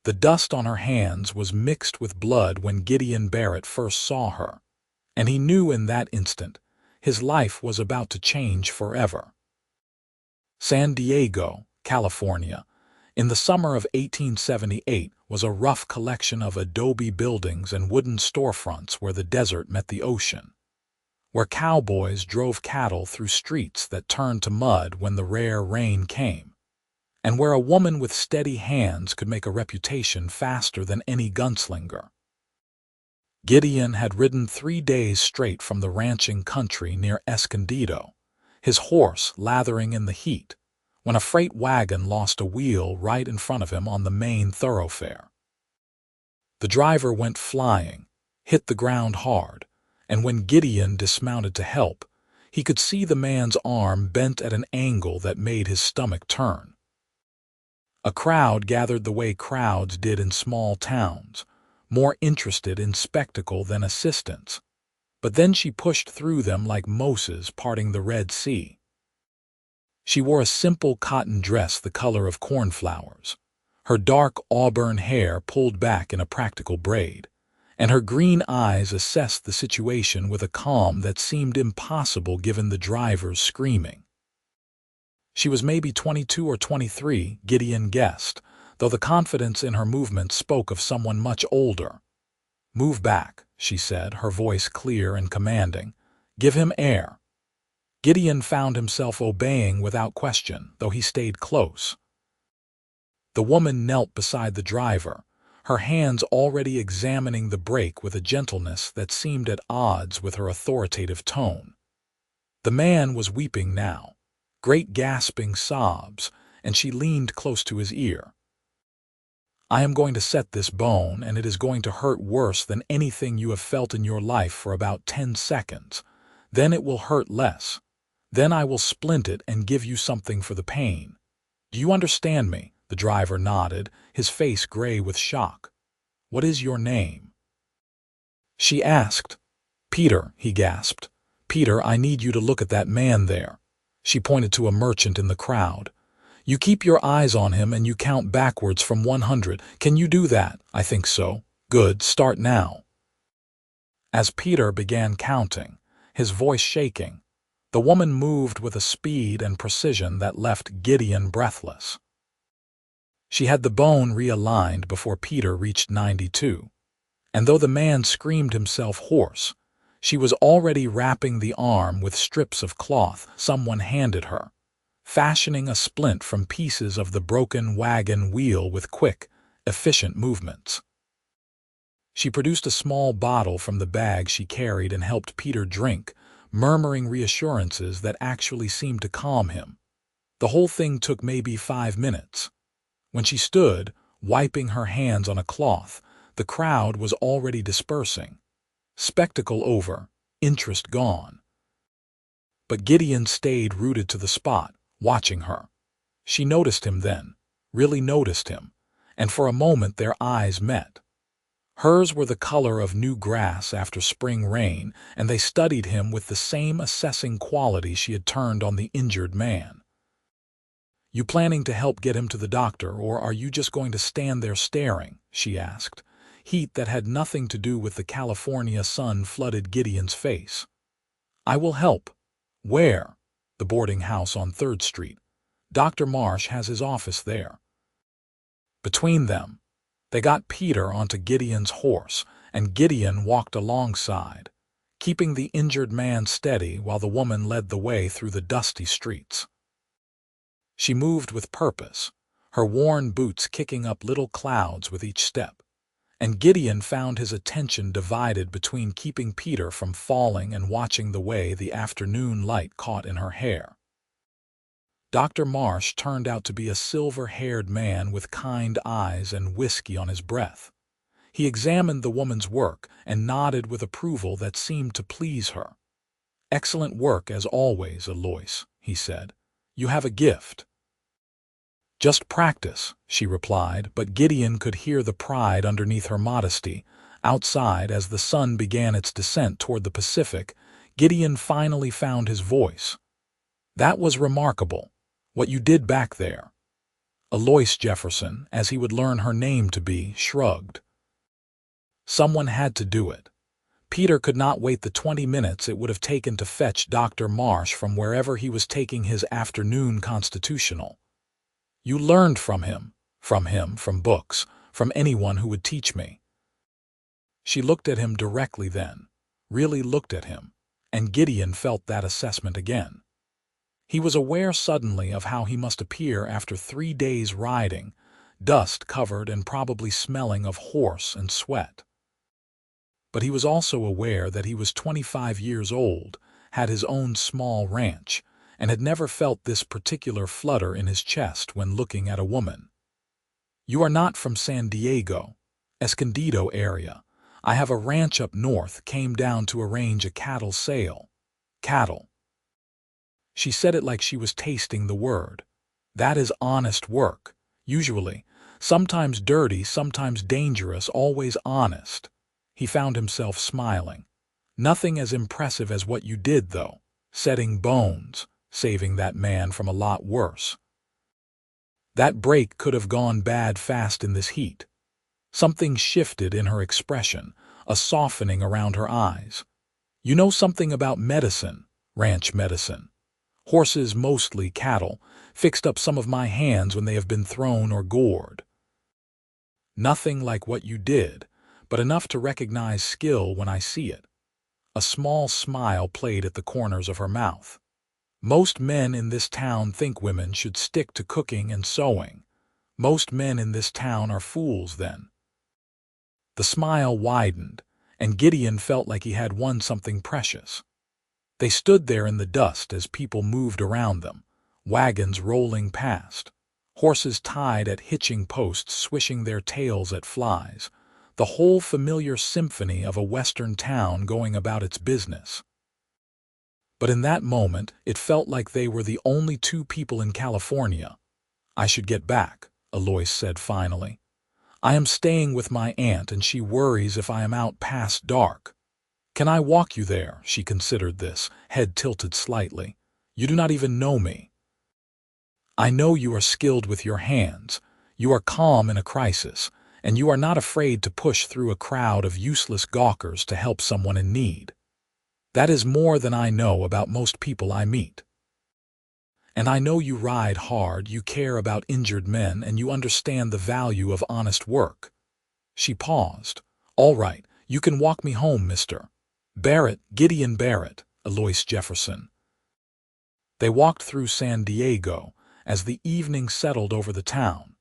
The dust on her hands was mixed with blood when Gideon Barrett first saw her, and he knew in that instant his life was about to change forever. San Diego, California, in the summer of 1878 was a rough collection of adobe buildings and wooden storefronts where the desert met the ocean, where cowboys drove cattle through streets that turned to mud when the rare rain came, and where a woman with steady hands could make a reputation faster than any gunslinger. Gideon had ridden 3 days straight from the ranching country near Escondido, his horse lathering in the heat, when a freight wagon lost a wheel right in front of him on the main thoroughfare. The driver went flying, hit the ground hard, and when Gideon dismounted to help, he could see the man's arm bent at an angle that made his stomach turn. A crowd gathered the way crowds did in small towns, more interested in spectacle than assistance, but then she pushed through them like Moses parting the Red Sea. She wore a simple cotton dress the color of cornflowers, her dark auburn hair pulled back in a practical braid, and her green eyes assessed the situation with a calm that seemed impossible given the driver's screaming. She was maybe 22 or 23, Gideon guessed, though the confidence in her movements spoke of someone much older. "Move back," she said, her voice clear and commanding. "Give him air." Gideon found himself obeying without question, though he stayed close. The woman knelt beside the driver, her hands already examining the brake with a gentleness that seemed at odds with her authoritative tone. The man was weeping now, great gasping sobs, and she leaned close to his ear. "I am going to set this bone, and it is going to hurt worse than anything you have felt in your life for about 10 seconds. Then it will hurt less. Then I will splint it and give you something for the pain. Do you understand me?" The driver nodded, his face gray with shock. "What is your name?" she asked. "Peter," he gasped. "Peter, I need you to look at that man there." She pointed to a merchant in the crowd. "You keep your eyes on him and you count backwards from 100. Can you do that?" "I think so." "Good, start now." As Peter began counting, his voice shaking, the woman moved with a speed and precision that left Gideon breathless. She had the bone realigned before Peter reached 92, and though the man screamed himself hoarse, she was already wrapping the arm with strips of cloth someone handed her, fashioning a splint from pieces of the broken wagon wheel with quick, efficient movements. She produced a small bottle from the bag she carried and helped Peter drink, murmuring reassurances that actually seemed to calm him. The whole thing took maybe 5 minutes. When she stood, wiping her hands on a cloth, the crowd was already dispersing. Spectacle over, interest gone. But Gideon stayed rooted to the spot, watching her. She noticed him then, really noticed him, and for a moment their eyes met. Hers were the color of new grass after spring rain, and they studied him with the same assessing quality she had turned on the injured man. "You planning to help get him to the doctor, or are you just going to stand there staring?" she asked. Heat that had nothing to do with the California sun flooded Gideon's face. "I will help." "Where?" "The boarding house on 3rd Street. Dr. Marsh has his office there." Between them, they got Peter onto Gideon's horse, and Gideon walked alongside, keeping the injured man steady while the woman led the way through the dusty streets. She moved with purpose, her worn boots kicking up little clouds with each step, and Gideon found his attention divided between keeping Peter from falling and watching the way the afternoon light caught in her hair. Dr. Marsh turned out to be a silver-haired man with kind eyes and whiskey on his breath. He examined the woman's work and nodded with approval that seemed to please her. "Excellent work as always, Eloise," he said. "You have a gift." "Just practice," she replied, but Gideon could hear the pride underneath her modesty. Outside, as the sun began its descent toward the Pacific, Gideon finally found his voice. "That was remarkable, what you did back there." Eloise Jefferson, as he would learn her name to be, shrugged. Someone had to do it. Peter could not wait the 20 minutes it would have taken to fetch Dr. Marsh from wherever he was taking his afternoon constitutional. You learned from him, from books, from anyone who would teach me. She looked at him directly then, really looked at him, and Gideon felt that assessment again. He was aware suddenly of how he must appear after 3 days riding, dust-covered and probably smelling of horse and sweat. But he was also aware that he was 25 years old, had his own small ranch, and had never felt this particular flutter in his chest when looking at a woman. You are not from San Diego, Escondido area. I have a ranch up north, came down to arrange a cattle sale. Cattle. She said it like she was tasting the word. That is honest work, usually. Sometimes dirty, sometimes dangerous, always honest. He found himself smiling. Nothing as impressive as what you did, though. Setting bones, saving that man from a lot worse. That break could have gone bad fast in this heat. Something shifted in her expression, a softening around her eyes. You know something about medicine, ranch medicine. Horses, mostly cattle, fixed up some of my hands when they have been thrown or gored. Nothing like what you did, but enough to recognize skill when I see it. A small smile played at the corners of her mouth. Most men in this town think women should stick to cooking and sewing. Most men in this town are fools then. The smile widened, and Gideon felt like he had won something precious. They stood there in the dust as people moved around them, wagons rolling past, horses tied at hitching posts swishing their tails at flies, the whole familiar symphony of a western town going about its business. But in that moment, it felt like they were the only two people in California. I should get back, Eloise said finally. I am staying with my aunt and she worries if I am out past dark. Can I walk you there? She considered this, head tilted slightly. You do not even know me. I know you are skilled with your hands. You are calm in a crisis, and you are not afraid to push through a crowd of useless gawkers to help someone in need. That is more than I know about most people I meet. And I know you ride hard, you care about injured men, and you understand the value of honest work. She paused. All right, you can walk me home, Mr. Barrett, Gideon Barrett, Eloise Jefferson. They walked through San Diego as the evening settled over the town,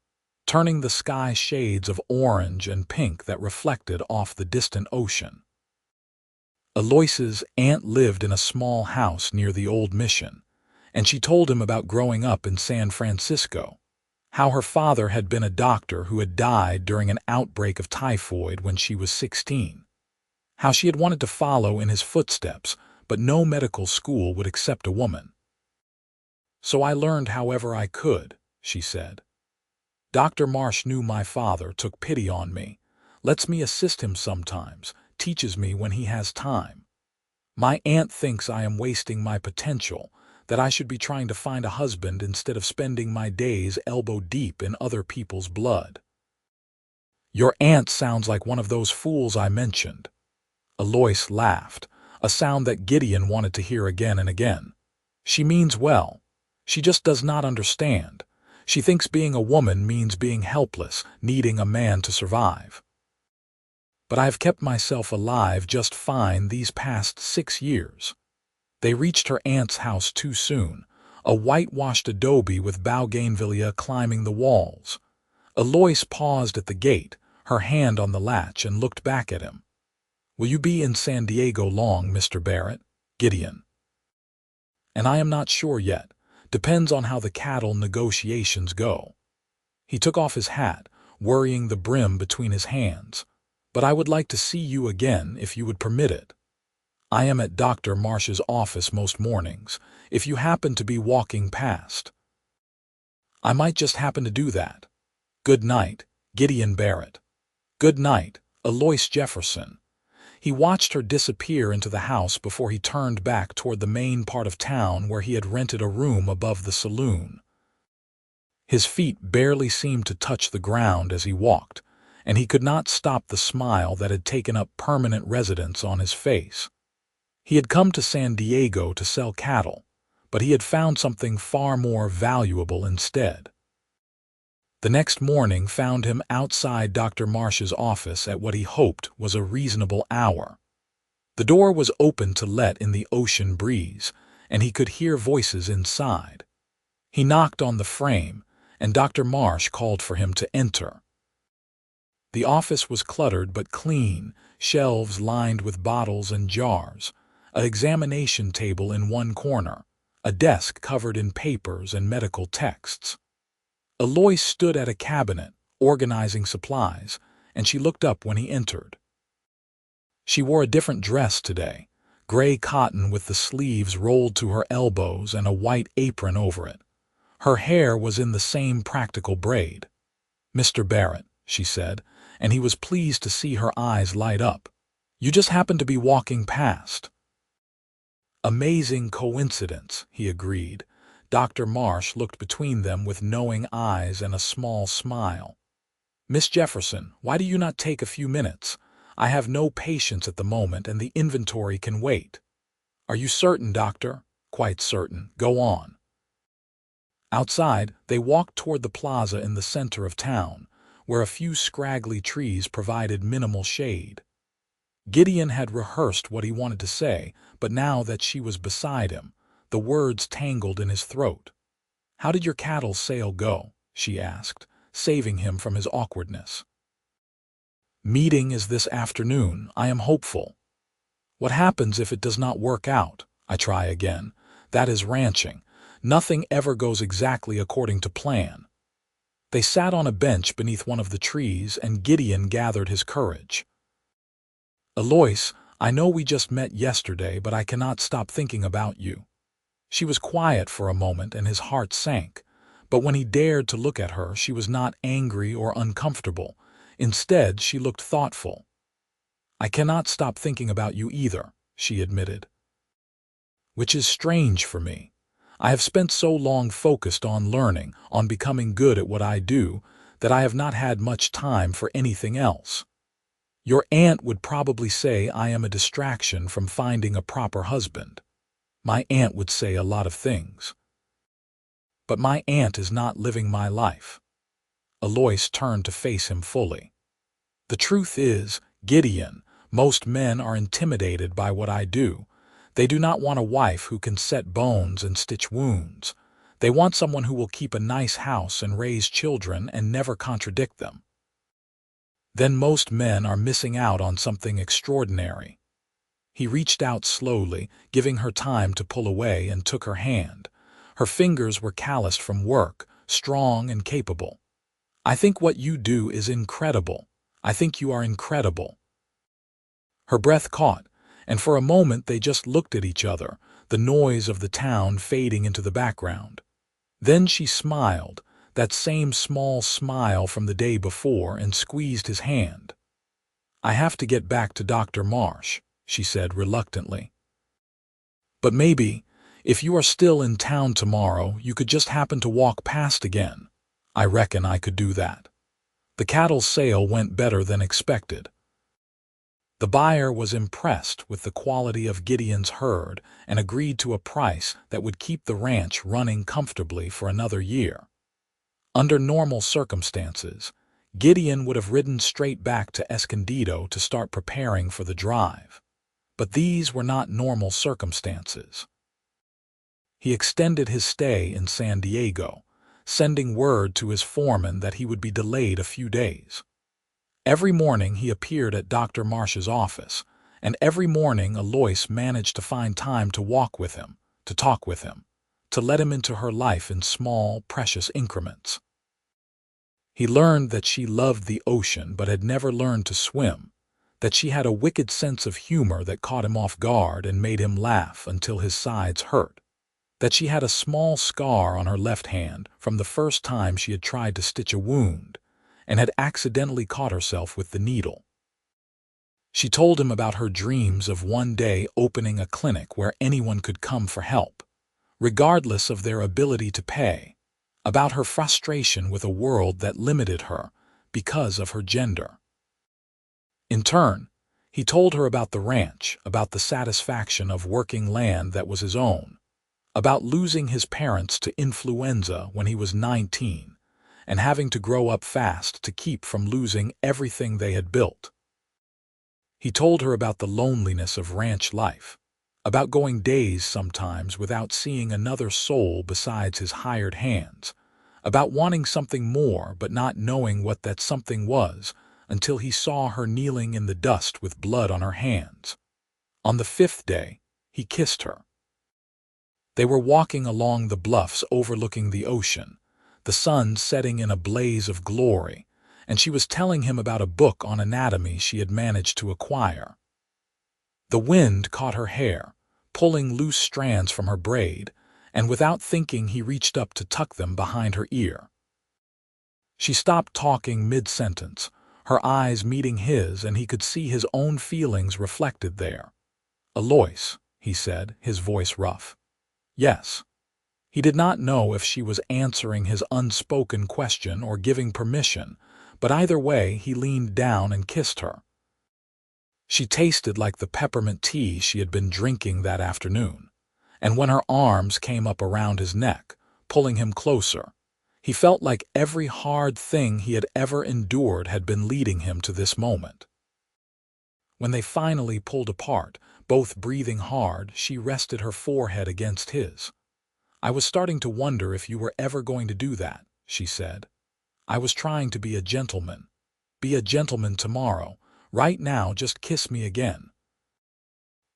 turning the sky shades of orange and pink that reflected off the distant ocean. Eloise's aunt lived in a small house near the old mission, and she told him about growing up in San Francisco, how her father had been a doctor who had died during an outbreak of typhoid when she was 16, how she had wanted to follow in his footsteps, but no medical school would accept a woman. So I learned however I could, she said. Dr. Marsh knew my father, took pity on me, lets me assist him sometimes, teaches me when he has time. My aunt thinks I am wasting my potential, that I should be trying to find a husband instead of spending my days elbow deep in other people's blood. Your aunt sounds like one of those fools I mentioned. Eloise laughed, a sound that Gideon wanted to hear again and again. She means well. She just does not understand. She thinks being a woman means being helpless, needing a man to survive. But I have kept myself alive just fine these past 6 years. They reached her aunt's house too soon, a whitewashed adobe with bougainvillea climbing the walls. Eloise paused at the gate, her hand on the latch, and looked back at him. Will you be in San Diego long, Mr. Barrett? Gideon. And I am not sure yet. Depends on how the cattle negotiations go. He took off his hat, worrying the brim between his hands. But I would like to see you again if you would permit it. I am at Dr. Marsh's office most mornings, if you happen to be walking past. I might just happen to do that. Good night, Gideon Barrett. Good night, Eloise Jefferson. He watched her disappear into the house before he turned back toward the main part of town where he had rented a room above the saloon. His feet barely seemed to touch the ground as he walked, and he could not stop the smile that had taken up permanent residence on his face. He had come to San Diego to sell cattle, but he had found something far more valuable instead. The next morning found him outside Dr. Marsh's office at what he hoped was a reasonable hour. The door was open to let in the ocean breeze, and he could hear voices inside. He knocked on the frame, and Dr. Marsh called for him to enter. The office was cluttered but clean, shelves lined with bottles and jars, an examination table in one corner, a desk covered in papers and medical texts. Eloise stood at a cabinet, organizing supplies, and she looked up when he entered. She wore a different dress today, gray cotton with the sleeves rolled to her elbows and a white apron over it. Her hair was in the same practical braid. "Mr. Barrett," she said, and he was pleased to see her eyes light up. "You just happened to be walking past." "Amazing coincidence," he agreed. Dr. Marsh looked between them with knowing eyes and a small smile. "Miss Jefferson, why do you not take a few minutes? I have no patience at the moment and the inventory can wait." "Are you certain, doctor?" "Quite certain. Go on." Outside, they walked toward the plaza in the center of town, where a few scraggly trees provided minimal shade. Gideon had rehearsed what he wanted to say, but now that she was beside him, the words tangled in his throat. "How did your cattle sale go?" she asked, saving him from his awkwardness. "Meeting is this afternoon. I am hopeful." "What happens if it does not work out?" "I try again. That is ranching. Nothing ever goes exactly according to plan." They sat on a bench beneath one of the trees, and Gideon gathered his courage. "Eloise, I know we just met yesterday, but I cannot stop thinking about you." She was quiet for a moment, and his heart sank. But when he dared to look at her, she was not angry or uncomfortable. Instead, she looked thoughtful. "I cannot stop thinking about you either," she admitted. "Which is strange for me. I have spent so long focused on learning, on becoming good at what I do, that I have not had much time for anything else. Your aunt would probably say I am a distraction from finding a proper husband. My aunt would say a lot of things. But my aunt is not living my life." Eloise turned to face him fully. "The truth is, Gideon, most men are intimidated by what I do. They do not want a wife who can set bones and stitch wounds. They want someone who will keep a nice house and raise children and never contradict them. Then most men are missing out on something extraordinary." He reached out slowly, giving her time to pull away, and took her hand. Her fingers were calloused from work, strong and capable. "I think what you do is incredible. I think you are incredible." Her breath caught, and for a moment they just looked at each other, the noise of the town fading into the background. Then she smiled, that same small smile from the day before, and squeezed his hand. "I have to get back to Dr. Marsh," she said reluctantly. "But maybe, if you are still in town tomorrow, you could just happen to walk past again." "I reckon I could do that." The cattle sale went better than expected. The buyer was impressed with the quality of Gideon's herd and agreed to a price that would keep the ranch running comfortably for another year. Under normal circumstances, Gideon would have ridden straight back to Escondido to start preparing for the drive. But these were not normal circumstances. He extended his stay in San Diego, sending word to his foreman that he would be delayed a few days. Every morning he appeared at Dr. Marsh's office, and every morning Eloise managed to find time to walk with him, to talk with him, to let him into her life in small, precious increments. He learned that she loved the ocean but had never learned to swim, that she had a wicked sense of humor that caught him off guard and made him laugh until his sides hurt, that she had a small scar on her left hand from the first time she had tried to stitch a wound, and had accidentally caught herself with the needle. She told him about her dreams of one day opening a clinic where anyone could come for help, regardless of their ability to pay. about her frustration with a world that limited her because of her gender. In turn, he told her about the ranch, about the satisfaction of working land that was his own, about losing his parents to influenza when he was 19, and having to grow up fast to keep from losing everything they had built. He told her about the loneliness of ranch life, about going days sometimes without seeing another soul besides his hired hands, about wanting something more but not knowing what that something was until he saw her kneeling in the dust with blood on her hands. On the 5th day, he kissed her. They were walking along the bluffs overlooking the ocean, the sun setting in a blaze of glory, and she was telling him about a book on anatomy she had managed to acquire. The wind caught her hair, pulling loose strands from her braid, and without thinking he reached up to tuck them behind her ear. She stopped talking mid-sentence, her eyes meeting his, and he could see his own feelings reflected there. "Eloise," he said, his voice rough. "Yes." He did not know if she was answering his unspoken question or giving permission, but either way he leaned down and kissed her. She tasted like the peppermint tea she had been drinking that afternoon, and when her arms came up around his neck, pulling him closer, he felt like every hard thing he had ever endured had been leading him to this moment. When they finally pulled apart, both breathing hard, she rested her forehead against his. "I was starting to wonder if you were ever going to do that," she said. "I was trying to be a gentleman. Be a gentleman tomorrow. Right now, just kiss me again."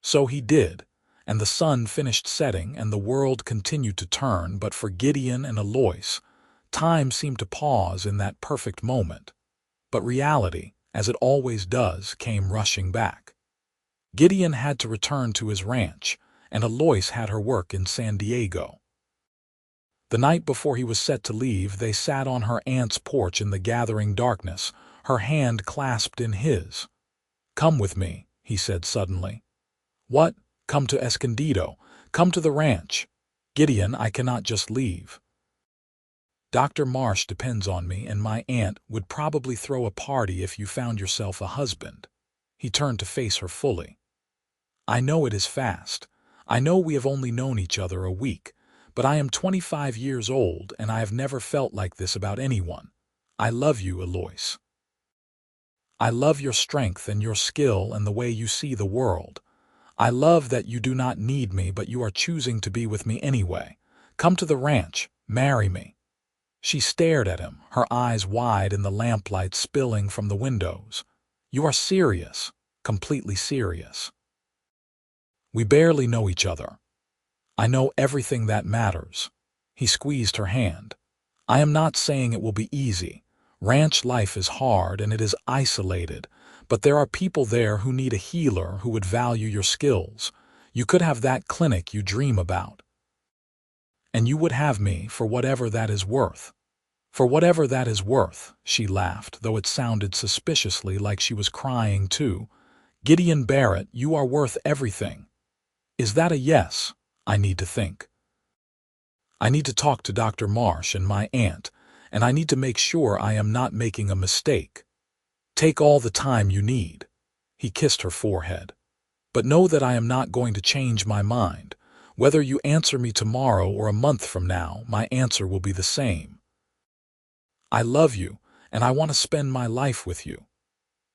So he did, and the sun finished setting and the world continued to turn, but for Gideon and Eloise, time seemed to pause in that perfect moment. But reality, as it always does, came rushing back. Gideon had to return to his ranch, and Eloise had her work in San Diego. The night before he was set to leave, they sat on her aunt's porch in the gathering darkness, her hand clasped in his. "Come with me," he said suddenly. "What? Come to Escondido. Come to the ranch. Gideon, I cannot just leave. Dr. Marsh depends on me, and my aunt would probably throw a party if you found yourself a husband." He turned to face her fully. "I know it is fast. I know we have only known each other a week, but I am 25 years old and I have never felt like this about anyone. I love you, Eloise. I love your strength and your skill and the way you see the world. I love that you do not need me, but you are choosing to be with me anyway. Come to the ranch. Marry me." She stared at him, her eyes wide in the lamplight spilling from the windows. "You are serious, completely serious." "We barely know each other. I know everything that matters." He squeezed her hand. "I am not saying it will be easy. Ranch life is hard and it is isolated, but there are people there who need a healer who would value your skills. You could have that clinic you dream about. And you would have me for whatever that is worth." "For whatever that is worth," she laughed, though it sounded suspiciously like she was crying too. "Gideon Barrett, you are worth everything." "Is that a yes?" "I need to think. I need to talk to Dr. Marsh and my aunt, and I need to make sure I am not making a mistake. Take all the time you need." He kissed her forehead. "But know that I am not going to change my mind. Whether you answer me tomorrow or a month from now, my answer will be the same. I love you, and I want to spend my life with you."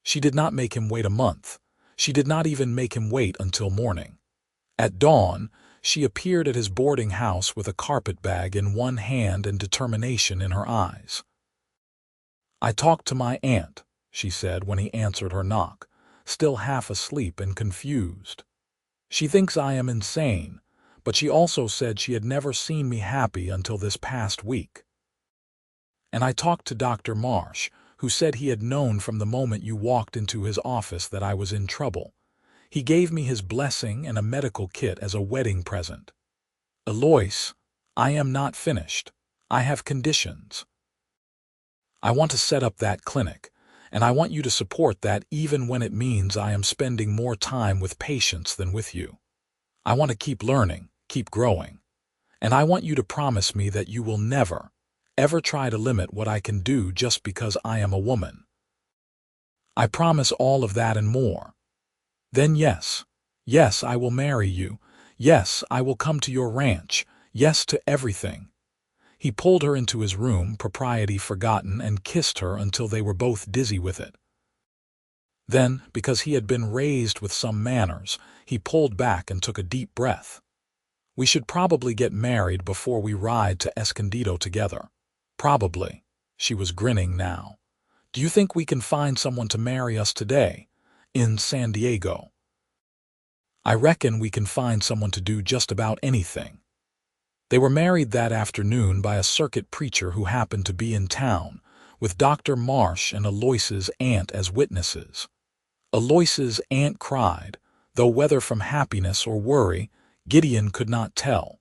She did not make him wait a month. She did not even make him wait until morning. At dawn, she appeared at his boarding house with a carpetbag in one hand and determination in her eyes. "I talked to my aunt," she said when he answered her knock, still half asleep and confused. "She thinks I am insane, but she also said she had never seen me happy until this past week. And I talked to Dr. Marsh, who said he had known from the moment you walked into his office that I was in trouble. He gave me his blessing and a medical kit as a wedding present. Eloise, I am not finished. I have conditions. I want to set up that clinic, and I want you to support that even when it means I am spending more time with patients than with you. I want to keep learning, keep growing, and I want you to promise me that you will never, ever try to limit what I can do just because I am a woman. I promise all of that and more. Then yes, yes, I will marry you. Yes, I will come to your ranch. Yes to everything. He pulled her into his room, propriety forgotten, and kissed her until they were both dizzy with it. Then, because he had been raised with some manners, he pulled back and took a deep breath. We should probably get married before we ride to Escondido together. Probably. She was grinning now. Do you think we can find someone to marry us today? In San Diego? I reckon we can find someone to do just about anything. They were married that afternoon by a circuit preacher who happened to be in town, with Dr. Marsh and Eloise's aunt as witnesses. Eloise's aunt cried, though whether from happiness or worry, Gideon could not tell.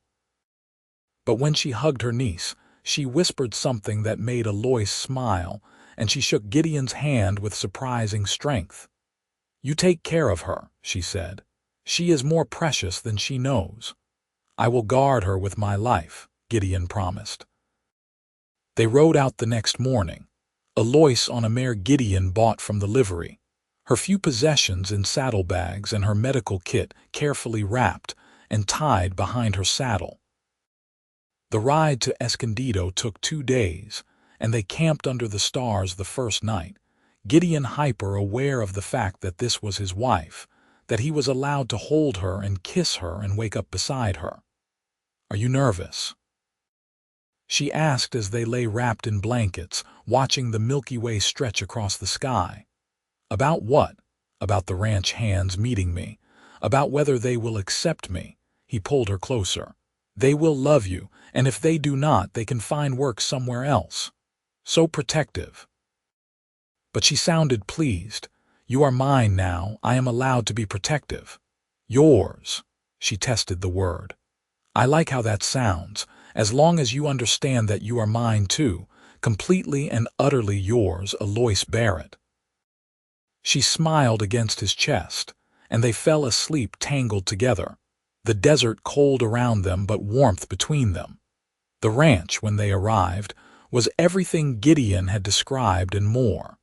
But when she hugged her niece, she whispered something that made Eloise smile, and she shook Gideon's hand with surprising strength. "You take care of her," she said. "She is more precious than she knows." "I will guard her with my life," Gideon promised. They rode out the next morning, Eloise on a mare Gideon bought from the livery, her few possessions in saddlebags and her medical kit carefully wrapped and tied behind her saddle. The ride to Escondido took 2 days, and they camped under the stars the first night, Gideon hyper aware of the fact that this was his wife, that he was allowed to hold her and kiss her and wake up beside her. "Are you nervous?" she asked as they lay wrapped in blankets, watching the Milky Way stretch across the sky. "About what?" "About the ranch hands meeting me. About whether they will accept me." He pulled her closer. "They will love you, and if they do not, they can find work somewhere else." So protective. But she sounded pleased. "You are mine now. I am allowed to be protective." "Yours." She tested the word. "I like how that sounds. As long as you understand that you are mine too, completely and utterly yours, Eloise Barrett." She smiled against his chest, and they fell asleep tangled together, the desert cold around them but warmth between them. The ranch, when they arrived, was everything Gideon had described and more.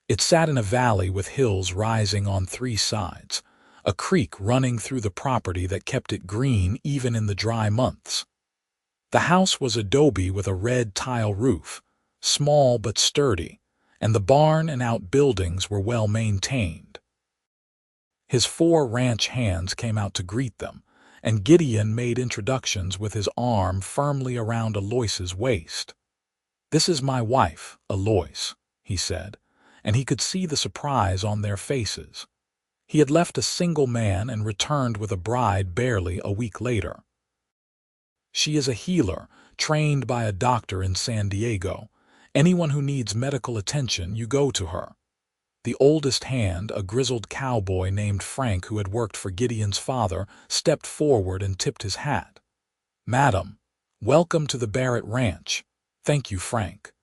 It sat in a valley with hills rising on 3 sides, a creek running through the property that kept it green even in the dry months. The house was adobe with a red tile roof, small but sturdy, and the barn and outbuildings were well maintained. His 4 ranch hands came out to greet them, and Gideon made introductions with his arm firmly around Eloise's waist. "This is my wife, Eloise," he said, and he could see the surprise on their faces. He had left a single man and returned with a bride barely a week later. "She is a healer, trained by a doctor in San Diego. Anyone who needs medical attention, you go to her." The oldest hand, a grizzled cowboy named Frank who had worked for Gideon's father, stepped forward and tipped his hat. "Madam, welcome to the Barrett Ranch." "Thank you, Frank.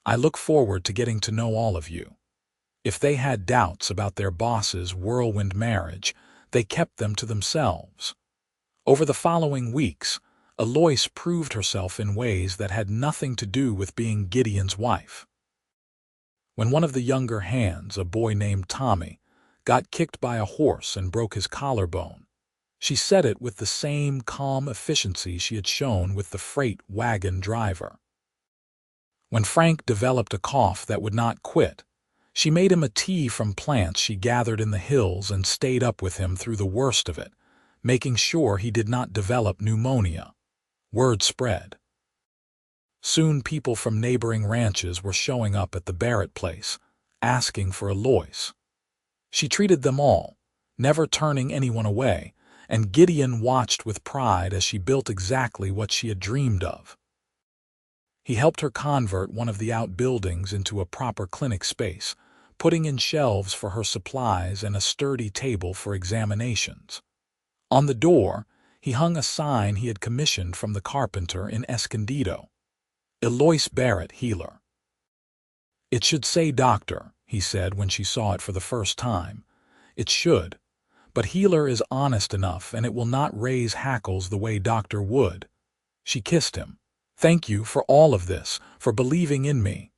I look forward to getting to know all of you." If they had doubts about their boss's whirlwind marriage, they kept them to themselves. Over the following weeks, Eloise proved herself in ways that had nothing to do with being Gideon's wife. When one of the younger hands, a boy named Tommy, got kicked by a horse and broke his collarbone, she said it with the same calm efficiency she had shown with the freight wagon driver. When Frank developed a cough that would not quit, she made him a tea from plants she gathered in the hills and stayed up with him through the worst of it, making sure he did not develop pneumonia. Word spread. Soon people from neighboring ranches were showing up at the Barrett place, asking for Eloise. She treated them all, never turning anyone away, and Gideon watched with pride as she built exactly what she had dreamed of. He helped her convert one of the outbuildings into a proper clinic space, putting in shelves for her supplies and a sturdy table for examinations. On the door, he hung a sign he had commissioned from the carpenter in Escondido. "Eloise Barrett, healer." "It should say doctor," he said when she saw it for the first time. "It should, but healer is honest enough and it will not raise hackles the way doctor would." She kissed him. Thank you for all of this, for believing in me.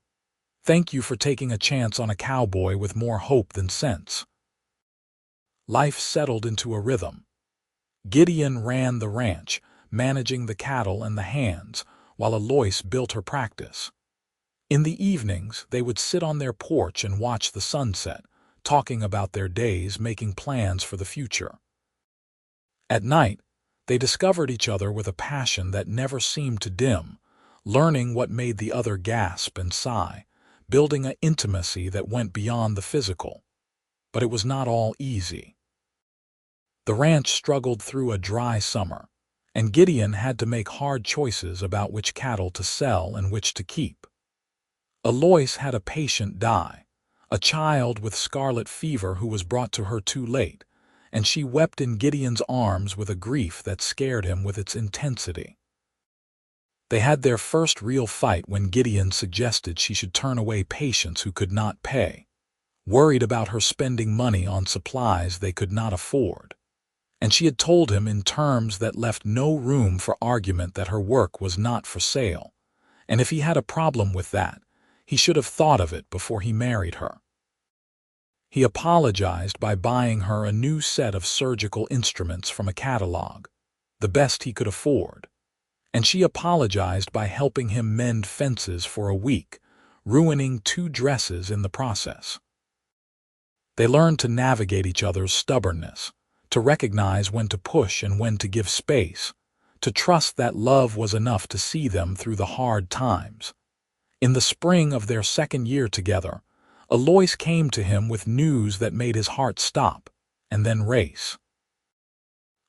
Thank you for taking a chance on a cowboy with more hope than sense. Life settled into a rhythm. Gideon ran the ranch, managing the cattle and the hands, while Eloise built her practice. In the evenings, they would sit on their porch and watch the sunset, talking about their days, making plans for the future. At night, they discovered each other with a passion that never seemed to dim, learning what made the other gasp and sigh, building an intimacy that went beyond the physical. But it was not all easy. The ranch struggled through a dry summer, and Gideon had to make hard choices about which cattle to sell and which to keep. Eloise had a patient die, a child with scarlet fever who was brought to her too late, and she wept in Gideon's arms with a grief that scared him with its intensity. They had their first real fight when Gideon suggested she should turn away patients who could not pay, worried about her spending money on supplies they could not afford. And she had told him in terms that left no room for argument that her work was not for sale, and if he had a problem with that, he should have thought of it before he married her. He apologized by buying her a new set of surgical instruments from a catalog, the best he could afford, and she apologized by helping him mend fences for a week, ruining 2 dresses in the process. They learned to navigate each other's stubbornness, to recognize when to push and when to give space, to trust that love was enough to see them through the hard times. In the spring of their 2nd year together, Eloise came to him with news that made his heart stop and then race.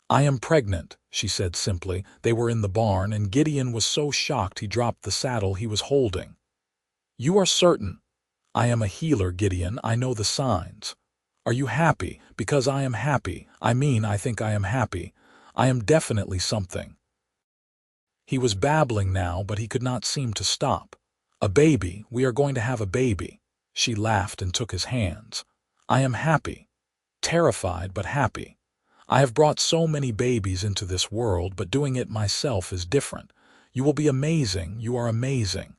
"I am pregnant," she said simply. They were in the barn, and Gideon was so shocked he dropped the saddle he was holding. "You are certain?" "I am a healer, Gideon. I know the signs." "Are you happy?" "Because I am happy. I think I am happy. I am definitely something." He was babbling now, but he could not seem to stop. "A baby. We are going to have a baby." She laughed and took his hands. "I am happy. Terrified, but happy. I have brought so many babies into this world, but doing it myself is different. You will be amazing. You are amazing."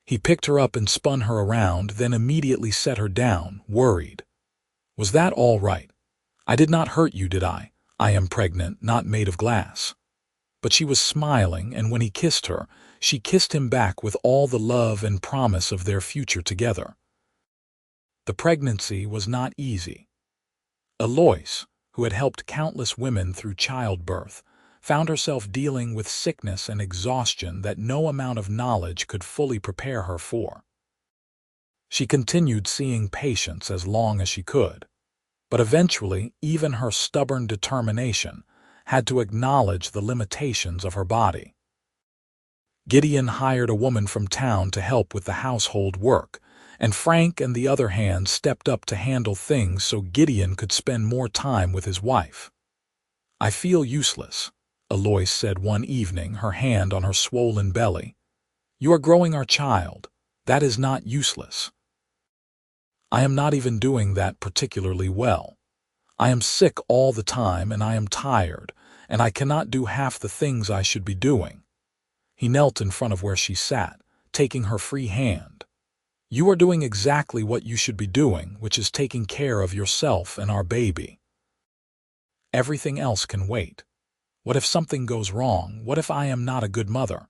He picked her up and spun her around, then immediately set her down, worried. "Was that all right? I did not hurt you, did I? I am pregnant, not made of glass." But she was smiling, and when he kissed her, she kissed him back with all the love and promise of their future together. The pregnancy was not easy. Eloise, who had helped countless women through childbirth, found herself dealing with sickness and exhaustion that no amount of knowledge could fully prepare her for. She continued seeing patients as long as she could, but eventually even her stubborn determination had to acknowledge the limitations of her body. Gideon hired a woman from town to help with the household work, and Frank and the other hands stepped up to handle things so Gideon could spend more time with his wife. "I feel useless," Eloise said one evening, her hand on her swollen belly. "You are growing our child. That is not useless." "I am not even doing that particularly well. I am sick all the time, and I am tired, and I cannot do half the things I should be doing." He knelt in front of where she sat, taking her free hand. "You are doing exactly what you should be doing, which is taking care of yourself and our baby. Everything else can wait. What if something goes wrong? What if I am not a good mother?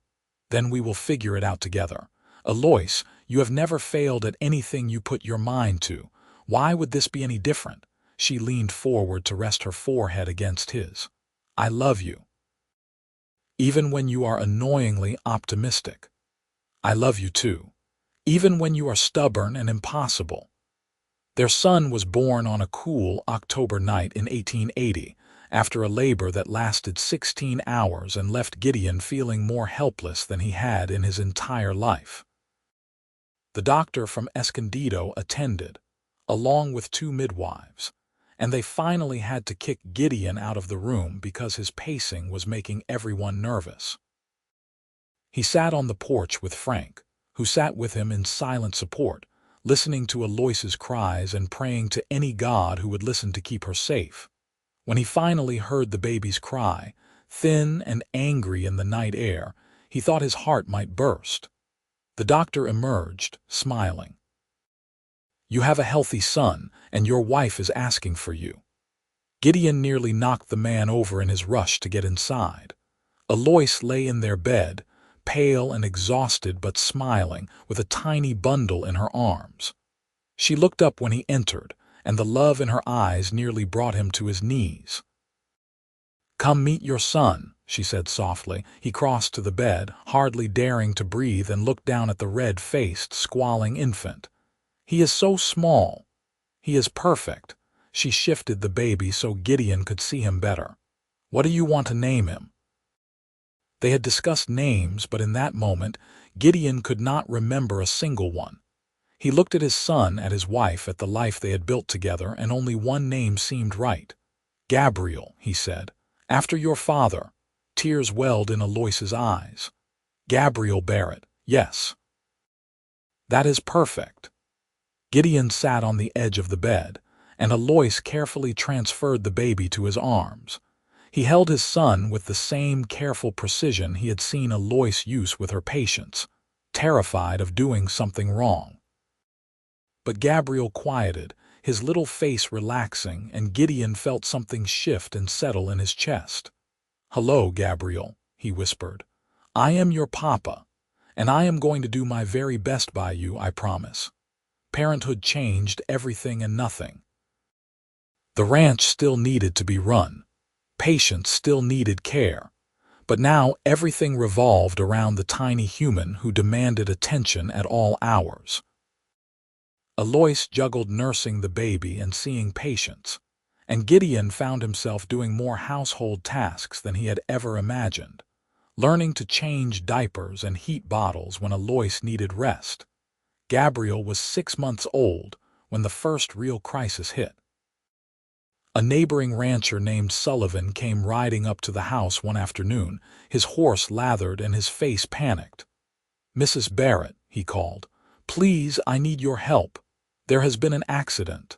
Then we will figure it out together. Eloise, you have never failed at anything you put your mind to. Why would this be any different?" She leaned forward to rest her forehead against his. "I love you. Even when you are annoyingly optimistic. I love you too. Even when you are stubborn and impossible." Their son was born on a cool October night in 1880, after a labor that lasted 16 hours and left Gideon feeling more helpless than he had in his entire life. The doctor from Escondido attended, along with 2 midwives, and they finally had to kick Gideon out of the room because his pacing was making everyone nervous. He sat on the porch with Frank, who sat with him in silent support, listening to Eloise's cries and praying to any god who would listen to keep her safe. When he finally heard the baby's cry, thin and angry in the night air, He thought his heart might burst. The doctor emerged, smiling. "You have a healthy son, and your wife is asking for you." Gideon nearly knocked the man over in his rush to get inside. Eloise lay in their bed, pale and exhausted but smiling, with a tiny bundle in her arms. She looked up when he entered, and the love in her eyes nearly brought him to his knees. "Come meet your son," she said softly. He crossed to the bed, hardly daring to breathe, and looked down at the red-faced, squalling infant. "He is so small. He is perfect." She shifted the baby so Gideon could see him better. "What do you want to name him?" They had discussed names, but in that moment, Gideon could not remember a single one. He looked at his son, at his wife, at the life they had built together, and only one name seemed right. "Gabriel," he said. "After your father." Tears welled in Eloise's eyes. "Gabriel Barrett, yes." "That is perfect." Gideon sat on the edge of the bed, and Eloise carefully transferred the baby to his arms. He held his son with the same careful precision he had seen Eloise use with her patients, terrified of doing something wrong. But Gabriel quieted, his little face relaxing, and Gideon felt something shift and settle in his chest. "Hello, Gabriel," he whispered. "I am your papa, and I am going to do my very best by you, I promise." Parenthood changed everything and nothing. The ranch still needed to be run. Patients still needed care. But now everything revolved around the tiny human who demanded attention at all hours. Eloise juggled nursing the baby and seeing patients, and Gideon found himself doing more household tasks than he had ever imagined, learning to change diapers and heat bottles when Eloise needed rest. Gabriel was 6 months old when the first real crisis hit. A neighboring rancher named Sullivan came riding up to the house one afternoon, his horse lathered and his face panicked. "Mrs. Barrett," he called, "please, I need your help. There has been an accident."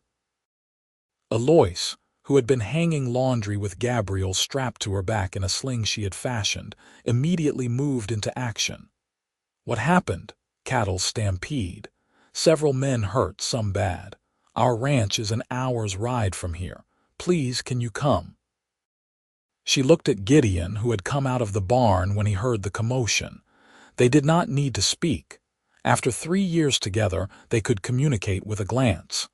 Eloise, who had been hanging laundry with Gabriel strapped to her back in a sling she had fashioned, immediately moved into action. "What happened?" "Cattle stampede. Several men hurt, some bad. Our ranch is an hour's ride from here. Please, can you come?" She looked at Gideon, who had come out of the barn when he heard the commotion. They did not need to speak. After 3 years together, they could communicate with a glance.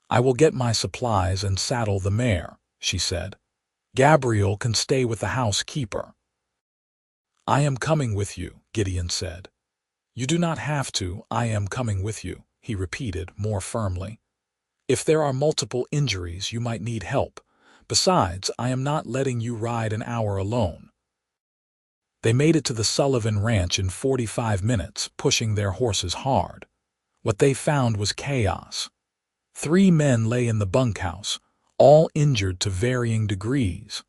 "I will get my supplies and saddle the mare," she said. "Gabriel can stay with the housekeeper." "I am coming with you," Gideon said. "You do not have to. I am coming with you," he repeated more firmly. "If there are multiple injuries, you might need help. Besides, I am not letting you ride an hour alone." They made it to the Sullivan Ranch in 45 minutes, pushing their horses hard. What they found was chaos. 3 men lay in the bunkhouse, all injured to varying degrees.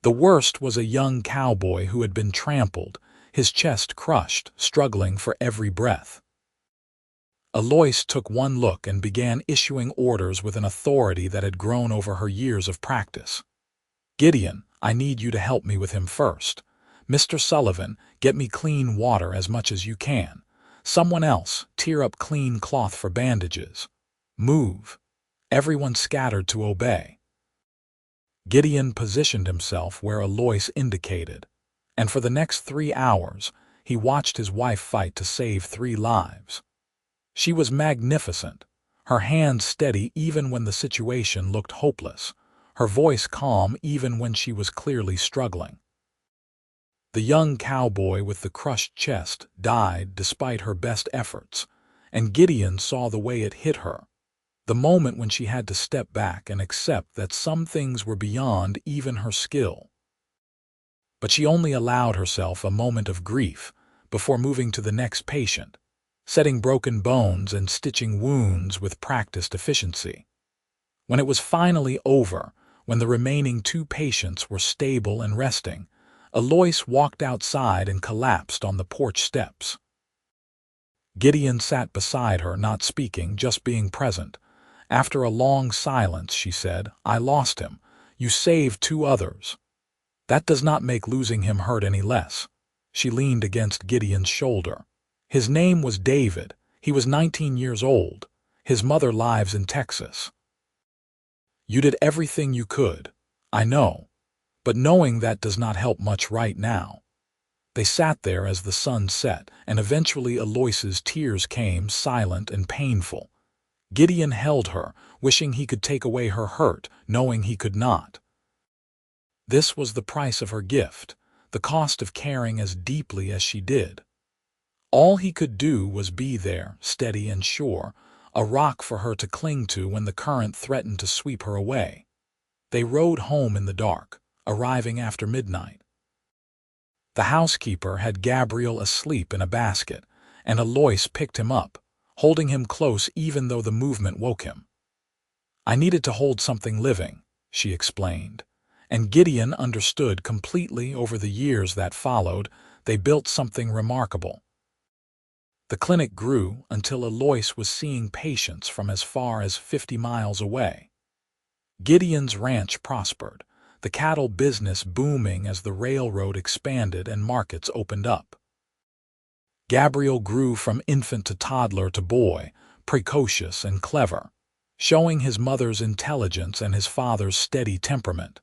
The worst was a young cowboy who had been trampled, his chest crushed, struggling for every breath. Eloise took one look and began issuing orders with an authority that had grown over her years of practice. "Gideon, I need you to help me with him first. Mr. Sullivan, get me clean water as much as you can. Someone else, tear up clean cloth for bandages. Move." Everyone scattered to obey. Gideon positioned himself where Eloise indicated, and for the next 3 hours, he watched his wife fight to save 3 lives. She was magnificent, her hands steady even when the situation looked hopeless, her voice calm even when she was clearly struggling. The young cowboy with the crushed chest died despite her best efforts, and Gideon saw the way it hit her, the moment when she had to step back and accept that some things were beyond even her skill. But she only allowed herself a moment of grief before moving to the next patient, setting broken bones and stitching wounds with practiced efficiency. When it was finally over, when the remaining 2 patients were stable and resting, Eloise walked outside and collapsed on the porch steps. Gideon sat beside her, not speaking, just being present. After a long silence, she said, "I lost him. You saved 2 others. That does not make losing him hurt any less." She leaned against Gideon's shoulder. His name was David. He was 19 years old. His mother lives in Texas. You did everything you could. I know. But knowing that does not help much right now. They sat there as the sun set, and eventually Eloise's tears came, silent and painful. Gideon held her, wishing he could take away her hurt, knowing he could not. This was the price of her gift, the cost of caring as deeply as she did. All he could do was be there, steady and sure, a rock for her to cling to when the current threatened to sweep her away. They rode home in the dark, arriving after midnight. The housekeeper had Gabriel asleep in a basket, and Eloise picked him up, holding him close even though the movement woke him. I needed to hold something living, she explained, and Gideon understood completely. Over the years that followed, they built something remarkable. The clinic grew until Eloise was seeing patients from as far as 50 miles away. Gideon's ranch prospered, the cattle business booming as the railroad expanded and markets opened up. Gabriel grew from infant to toddler to boy, precocious and clever, showing his mother's intelligence and his father's steady temperament.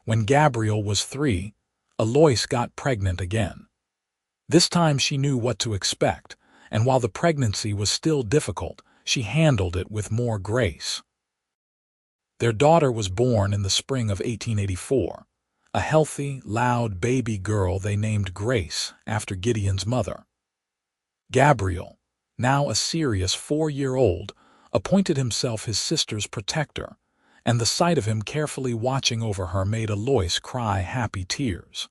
When Gabriel was 3, Eloise got pregnant again. This time she knew what to expect, and while the pregnancy was still difficult, she handled it with more grace. Their daughter was born in the spring of 1884, a healthy, loud baby girl they named Grace after Gideon's mother. Gabriel, now a serious 4-year-old, appointed himself his sister's protector, and the sight of him carefully watching over her made Eloise cry happy tears.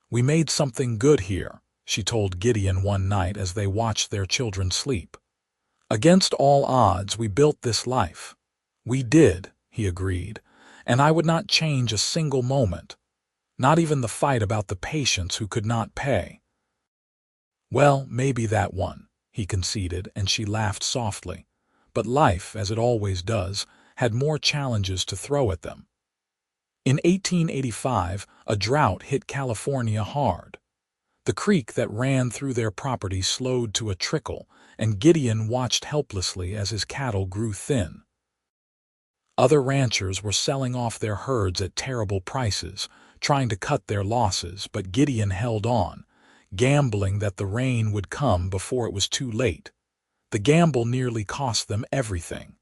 "We made something good here," she told Gideon one night as they watched their children sleep. "Against all odds, we built this life." "We did," he agreed, "and I would not change a single moment, not even the fight about the patients who could not pay." "Well, maybe that one," he conceded, and she laughed softly. But life, as it always does, had more challenges to throw at them. In 1885, a drought hit California hard. The creek that ran through their property slowed to a trickle, and Gideon watched helplessly as his cattle grew thin. Other ranchers were selling off their herds at terrible prices, trying to cut their losses, but Gideon held on, gambling that the rain would come before it was too late. The gamble nearly cost them everything.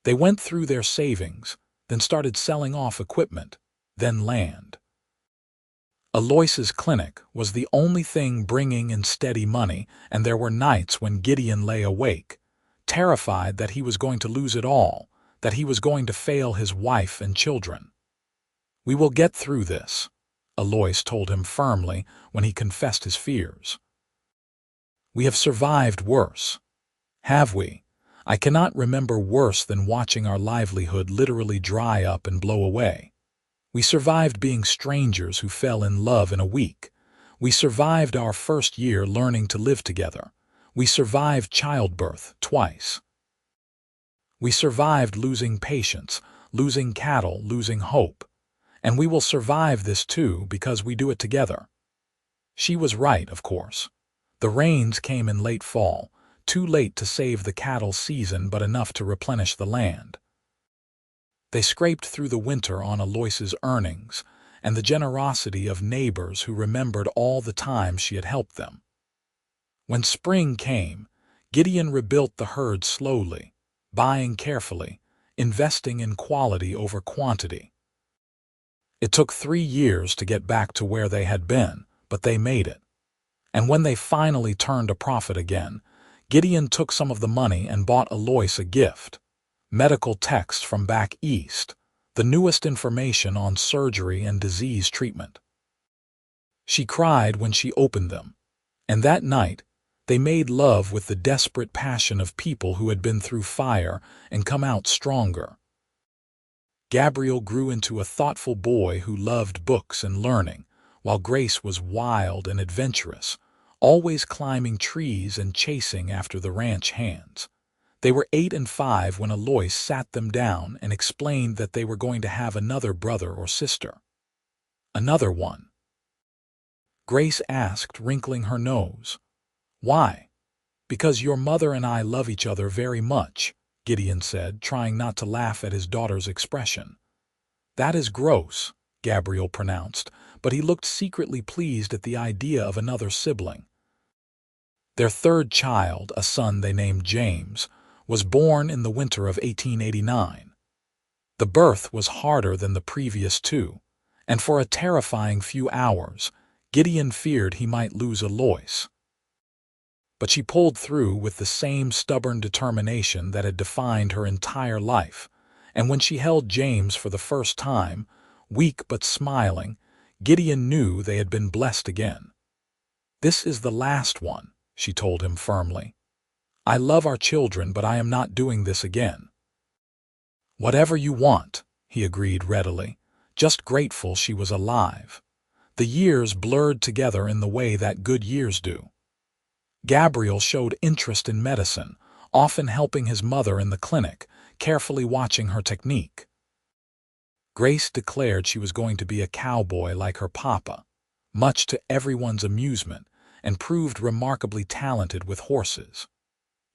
They went through their savings, then started selling off equipment, then land. Eloise's clinic was the only thing bringing in steady money, and there were nights when Gideon lay awake, terrified that he was going to lose it all, that he was going to fail his wife and children. "We will get through this," Eloise told him firmly when he confessed his fears. "We have survived worse." "Have we? I cannot remember worse than watching our livelihood literally dry up and blow away. We survived being strangers who fell in love in a week. We survived our first year learning to live together. We survived childbirth twice. We survived losing patience, losing cattle, losing hope. And we will survive this too because we do it together." She was right, of course. The rains came in late fall, too late to save the cattle season but enough to replenish the land. They scraped through the winter on Eloise's earnings and the generosity of neighbors who remembered all the times she had helped them. When spring came, Gideon rebuilt the herd slowly, buying carefully, investing in quality over quantity. It took 3 years to get back to where they had been, but they made it. And when they finally turned a profit again, Gideon took some of the money and bought Eloise a gift: medical texts from back east, the newest information on surgery and disease treatment. She cried when she opened them, and that night they made love with the desperate passion of people who had been through fire and come out stronger. Gabriel grew into a thoughtful boy who loved books and learning, while Grace was wild and adventurous, always climbing trees and chasing after the ranch hands. They were 8 and 5 when Eloise sat them down and explained that they were going to have another brother or sister. Another one. Grace asked, wrinkling her nose. Why? Because your mother and I love each other very much, Gideon said, trying not to laugh at his daughter's expression. That is gross, Gabriel pronounced, but he looked secretly pleased at the idea of another sibling. Their third child, a son they named James, was born in the winter of 1889. The birth was harder than the previous two, and for a terrifying few hours, Gideon feared he might lose Eloise. But she pulled through with the same stubborn determination that had defined her entire life, and when she held James for the first time, weak but smiling, Gideon knew they had been blessed again. "This is the last one," she told him firmly. "I love our children, but I am not doing this again." "Whatever you want," he agreed readily, just grateful she was alive. The years blurred together in the way that good years do. Gabriel showed interest in medicine, often helping his mother in the clinic, carefully watching her technique. Grace declared she was going to be a cowboy like her papa, much to everyone's amusement, and proved remarkably talented with horses.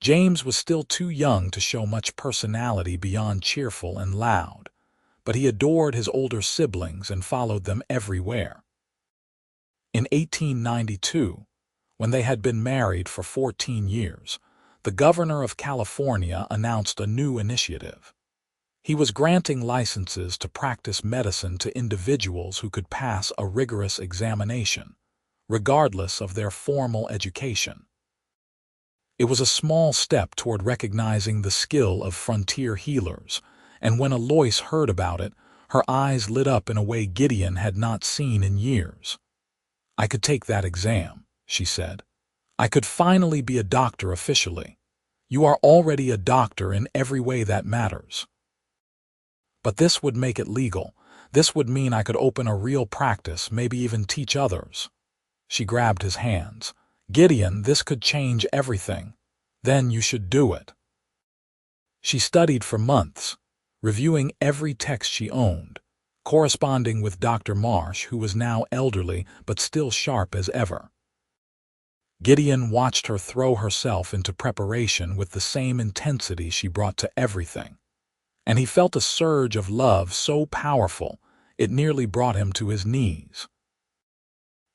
James was still too young to show much personality beyond cheerful and loud, but he adored his older siblings and followed them everywhere. In 1892, when they had been married for 14 years, the governor of California announced a new initiative. He was granting licenses to practice medicine to individuals who could pass a rigorous examination, regardless of their formal education. It was a small step toward recognizing the skill of frontier healers, and when Eloise heard about it, her eyes lit up in a way Gideon had not seen in years. "I could take that exam," she said. "I could finally be a doctor officially. You are already a doctor in every way that matters. But this would make it legal. This would mean I could open a real practice, maybe even teach others." She grabbed his hands. "Gideon, this could change everything. Then you should do it." She studied for months, reviewing every text she owned, corresponding with Dr. Marsh, who was now elderly but still sharp as ever. Gideon watched her throw herself into preparation with the same intensity she brought to everything, and he felt a surge of love so powerful it nearly brought him to his knees.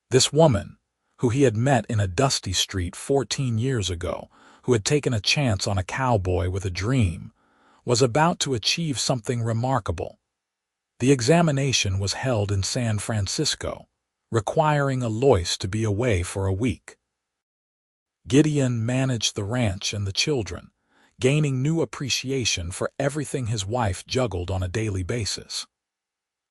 This woman, who he had met in a dusty street 14 years ago, who had taken a chance on a cowboy with a dream, was about to achieve something remarkable. The examination was held in San Francisco, requiring Eloise to be away for a week. Gideon managed the ranch and the children, gaining new appreciation for everything his wife juggled on a daily basis.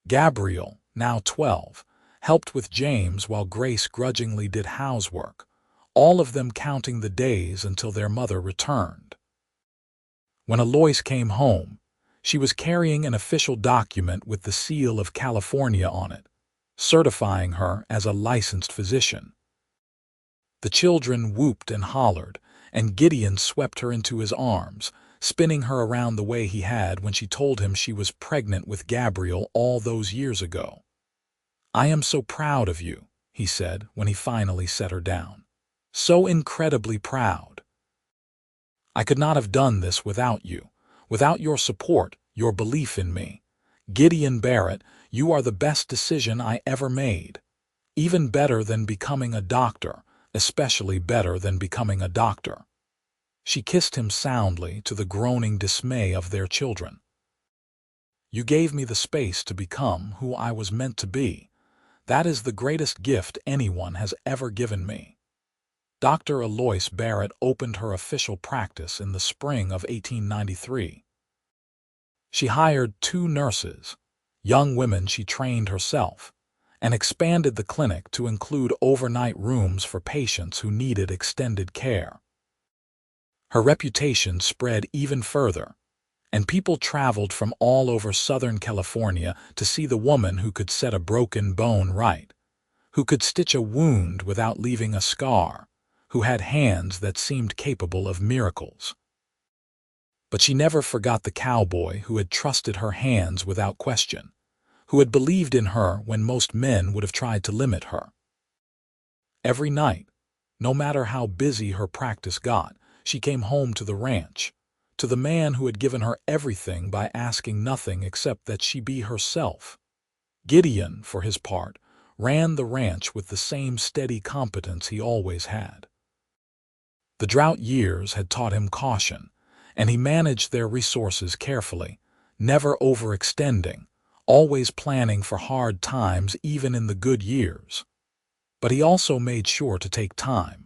Gabriel, now 12, helped with James while Grace grudgingly did housework, all of them counting the days until their mother returned. When Eloise came home, she was carrying an official document with the seal of California on it, certifying her as a licensed physician. The children whooped and hollered, and Gideon swept her into his arms, spinning her around the way he had when she told him she was pregnant with Gabriel all those years ago. "I am so proud of you," he said when he finally set her down. "So incredibly proud. I could not have done this without you, without your support, your belief in me. Gideon Barrett, you are the best decision I ever made. Even better than becoming a doctor, especially better than becoming a doctor." She kissed him soundly to the groaning dismay of their children. "You gave me the space to become who I was meant to be. That is the greatest gift anyone has ever given me." Dr. Eloise Barrett opened her official practice in the spring of 1893. She hired 2 nurses, young women she trained herself, and expanded the clinic to include overnight rooms for patients who needed extended care. Her reputation spread even further, and people traveled from all over Southern California to see the woman who could set a broken bone right, who could stitch a wound without leaving a scar, who had hands that seemed capable of miracles. But she never forgot the cowboy who had trusted her hands without question, who had believed in her when most men would have tried to limit her. Every night, no matter how busy her practice got, she came home to the ranch, to the man who had given her everything by asking nothing except that she be herself. Gideon, for his part, ran the ranch with the same steady competence he always had. The drought years had taught him caution, and he managed their resources carefully, never overextending, always planning for hard times even in the good years. But he also made sure to take time.